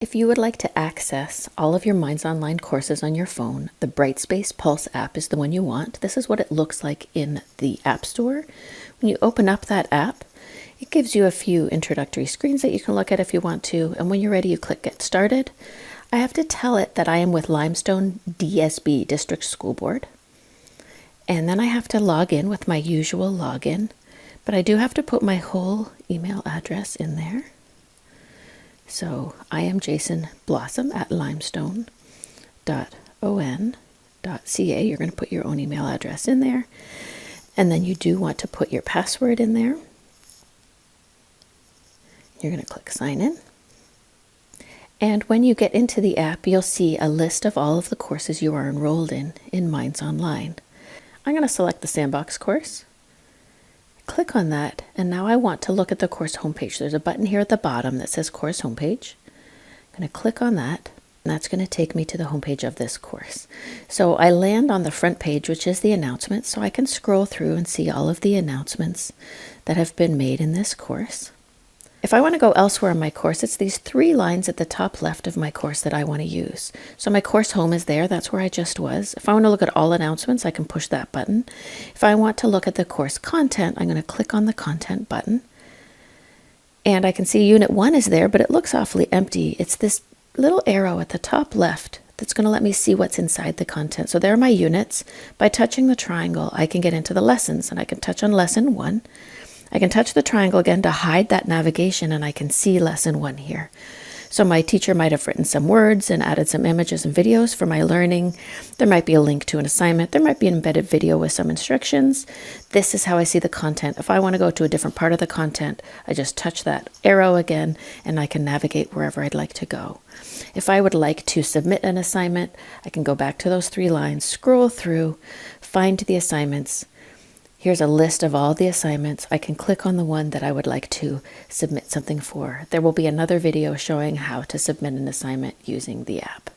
If you would like to access all of your Minds Online courses on your phone, the Brightspace Pulse app is the one you want. This is what it looks like in the App Store. When you open up that app, it gives you a few introductory screens that you can look at if you want to, and when you're ready, you click Get Started. I have to tell it that I am with Limestone DSB District School Board, and then I have to log in with my usual login, but I do have to put my whole email address in there. So I am Jason Blossom at limestone.on.ca. You're going to put your own email address in there. And then you do want to put your password in there. You're going to click sign in. And when you get into the app, you'll see a list of all of the courses you are enrolled in Minds Online. I'm going to select the Sandbox course. Click on that, and now I want to look at the course homepage. There's a button here at the bottom that says Course Homepage. I'm going to click on that, and that's going to take me to the homepage of this course. So I land on the front page, which is the announcements, so I can scroll through and see all of the announcements that have been made in this course. If I want to go elsewhere in my course, it's these three lines at the top left of my course that I want to use. So my course home is there. That's where I just was. If I want to look at all announcements, I can push that button. If I want to look at the course content, I'm going to click on the content button. And I can see Unit 1 is there, but it looks awfully empty. It's this little arrow at the top left that's going to let me see what's inside the content. So there are my units. By touching the triangle, I can get into the lessons, and I can touch on Lesson 1. I can touch the triangle again to hide that navigation, and I can see Lesson 1 here. So my teacher might have written some words and added some images and videos for my learning. There might be a link to an assignment. There might be an embedded video with some instructions. This is how I see the content. If I want to go to a different part of the content, I just touch that arrow again, and I can navigate wherever I'd like to go. If I would like to submit an assignment, I can go back to those three lines, scroll through, find the assignments. Here's a list of all the assignments. I can click on the one that I would like to submit something for. There will be another video showing how to submit an assignment using the app.